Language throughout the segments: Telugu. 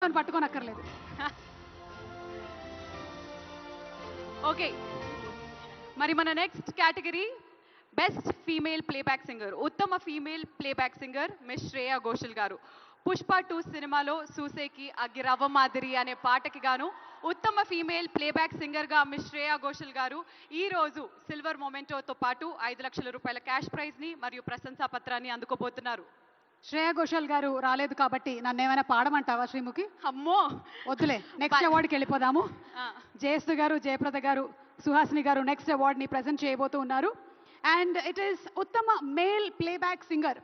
పట్టుకోనక్కర్లేదు. ఓకే, మరి మన next category best female playback singer. ఉత్తమ female playback singer miss Shreya Ghoshal garu. Pushpa 2 సినిమాలో సూసేకి అగ్గిరవ్వ మాదిరి అనే పాటకి గాను ఉత్తమ ఫీమేల్ ప్లేబ్యాక్ సింగర్గా మిస్ శ్రేయా ఘోషల్ గారు ఈ రోజు సిల్వర్ మొమెంటోతో పాటు 5 లక్షల రూపాయల క్యాష్ ప్రైజ్ని మరియు ప్రశంసా పత్రాన్ని అందుకోబోతున్నారు. శ్రేయా ఘోషల్ గారు రాలేదు కాబట్టి నన్ను ఏమైనా పాడమంటావా శ్రీముఖి? అమ్మో వద్దులే, నెక్స్ట్ అవార్డుకి వెళ్ళిపోదాము. ఆ, జయస్తు గారు, జయప్రద గారు, సుహాసిని గారు నెక్స్ట్ అవార్డుని ప్రజెంట్ చేయబోతూ ఉన్నారు. అండ్ ఇట్ ఈస్ ఉత్తమ male playback singer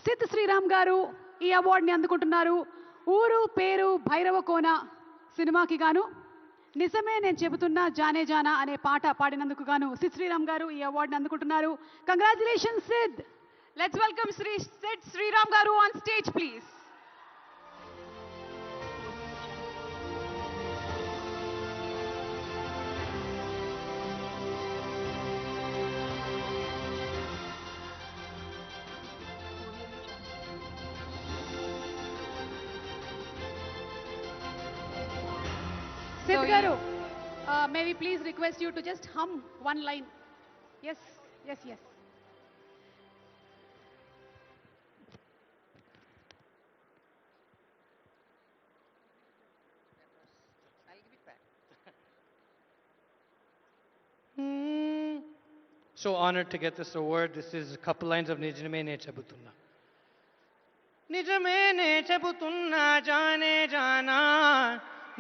Sid Sriram గారు ఈ అవార్డుని అందుకుంటున్నారు. ఊరు పేరు భైరవ కోన సినిమాకి గాను నిజమే నేను చెబుతున్నా జానే జానా అనే పాట పాడినందుకు గాను సిద్ శ్రీరామ్ గారు ఈ అవార్డుని అందుకుంటున్నారు. Congratulations Sid. Let's welcome Shri Sid Sriram garu on stage please. Sid garu, may we please request you to just hum one line? Yes, yes, yes. So honored to get this award. This is a couple lines of Nijame Ne Chabutunna. Nijame Ne Chabutunna Jane Jana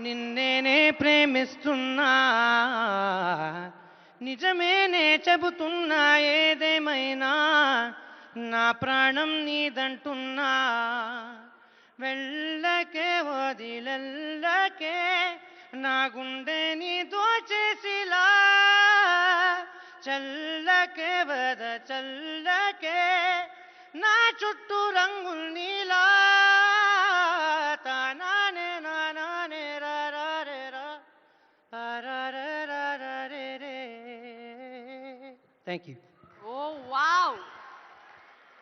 Ninne Ne Premistunna Nijame Ne Chabutunna Edemaina Na Pranam Nidantunna Vellake Vadilallake Na Gunde Ni Dochesila చల్లకే వద చల్లకే నా చుట్టూ రంగుల్ నీలా తానానే నానానే రారే రా రారే రే. Thank you. Oh wow,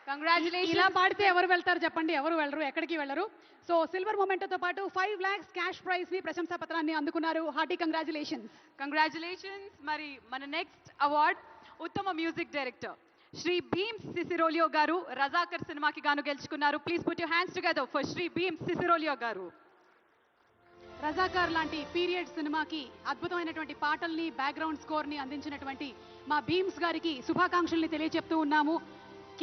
congratulations. ఇలా పాడితే ఎవరు వెళ్తారు చెప్పండి? ఎవరు వెళ్ళరు, ఎక్కడికి వెళ్ళరు. సో సిల్వర్ మొమెంటోతో పాటు 5 lakhs క్యాష్ ప్రైజ్ ని ప్రశంసా పత్రాన్ని అందుకున్నారు. Hearty congratulations. కంగ్రాచులేషన్స్. మరి మన నెక్స్ట్ అవార్డ్ ఉత్తమ మ్యూజిక్ డైరెక్టర్ శ్రీ భీమ్ సిసిరోలియో గారు రజాకర్ సినిమాకి గాను గెలుచుకున్నారు. Please put your hands together for Shri Bheem Ceciroleo గారు. రజాకార్ లాంటి పీరియడ్ సినిమాకి అద్భుతమైనటువంటి పాటల్ని, బ్యాక్గ్రౌండ్ స్కోర్ ని అందించినటువంటి మా భీమ్స్ గారికి శుభాకాంక్షల్ని తెలియజెప్తూ ఉన్నాము.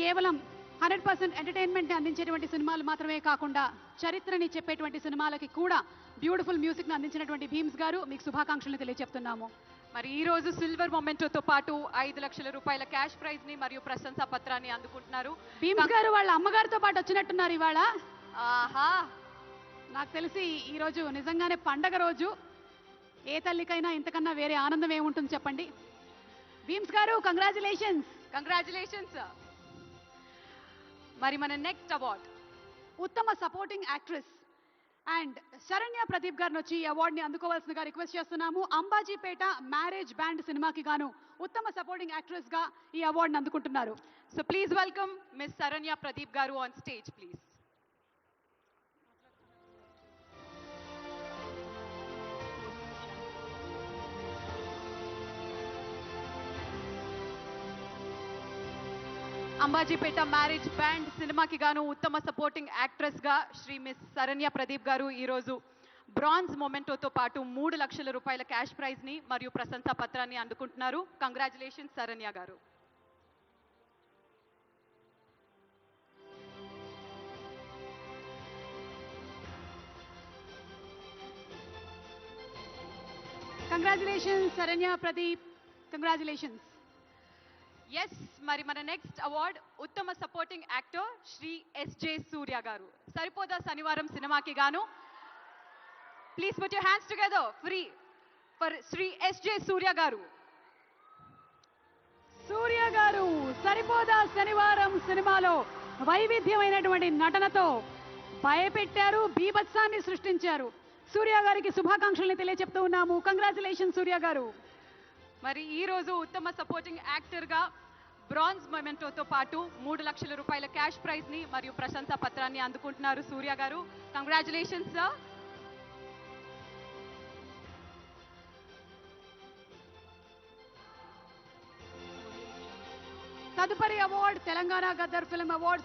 కేవలం 100% ఎంటర్టైన్మెంట్ అందించేటువంటి సినిమాలు మాత్రమే కాకుండా చరిత్రని చెప్పేటువంటి సినిమాలకి కూడా బ్యూటిఫుల్ మ్యూజిక్ ని అందించినటువంటి భీమ్స్ గారు మీకు శుభాకాంక్షల్ని తెలియజెప్తున్నాము. మరి ఈ రోజు సిల్వర్ మొమెంటోతో పాటు 5 లక్షల రూపాయల క్యాష్ ప్రైజ్ ని మరియు ప్రశంసా పత్రాన్ని అందుకుంటున్నారు. భీమ్స్ గారు వాళ్ళ అమ్మగారితో పాటు వచ్చినట్టున్నారు ఇవాళ. ఆహా, నాకు తెలిసి ఈ రోజు నిజంగానే పండగ రోజు. ఏ తల్లికైనా ఇంతకన్నా వేరే ఆనందం ఏముంటుంది చెప్పండి? భీమ్స్ గారు కంగ్రాచులేషన్స్. కంగ్రాచులేషన్స్. మరి మన నెక్స్ట్ అవార్డ్ ఉత్తమ supporting actress and Saranya Pradeep గారిని వచ్చి ఈ అవార్డుని అందుకోవాల్సిందిగా రిక్వెస్ట్ చేస్తున్నాము. అంబాజీపేట మ్యారేజ్ బ్యాండ్ సినిమాకి గాను ఉత్తమ సపోర్టింగ్ యాక్ట్రెస్ గా ఈ అవార్డుని అందుకుంటున్నారు. So please welcome miss Sharanya Pradeep garu on stage please. Ambajipeta marriage band సినిమాకి గాను ఉత్తమ సపోర్టింగ్ యాక్ట్రెస్ గా శ్రీ మిస్ శరణ్య ప్రదీప్ గారు ఈరోజు బ్రాంజ్ మొమెంటోతో పాటు 3 లక్షల రూపాయల క్యాష్ ప్రైజ్ ని మరియు ప్రశంసా పత్రాన్ని అందుకుంటున్నారు. Congratulations Sharanya garu. Congratulations Sharanya Pradeep, congratulations. Yes, మరి మన నెక్స్ట్ అవార్డ్ ఉత్తమ supporting actor Shri SJ Surya garu. Saripodhaa Sanivaaram సినిమాకి గాను please put your hands together for Shri SJ Surya garu. Surya garu Saripodhaa శనివారం సినిమాలో వైవిధ్యమైనటువంటి నటనతో భయపెట్టారు, బీభత్సాన్ని సృష్టించారు. సూర్య గారికి శుభాకాంక్షల్ని తెలియజెప్తూ ఉన్నాము. కంగ్రాచులేషన్స్ సూర్య గారు. మరి ఈ రోజు ఉత్తమ సపోర్టింగ్ యాక్టర్ గా బ్రాంజ్ మొమెంటోతో పాటు 3 లక్షల రూపాయల క్యాష్ ప్రైజ్ ని మరియు ప్రశంసా పత్రాన్ని అందుకుంటున్నారు సూర్య గారు. Congratulations sir. తదుపరి award Telangana Gaddar film awards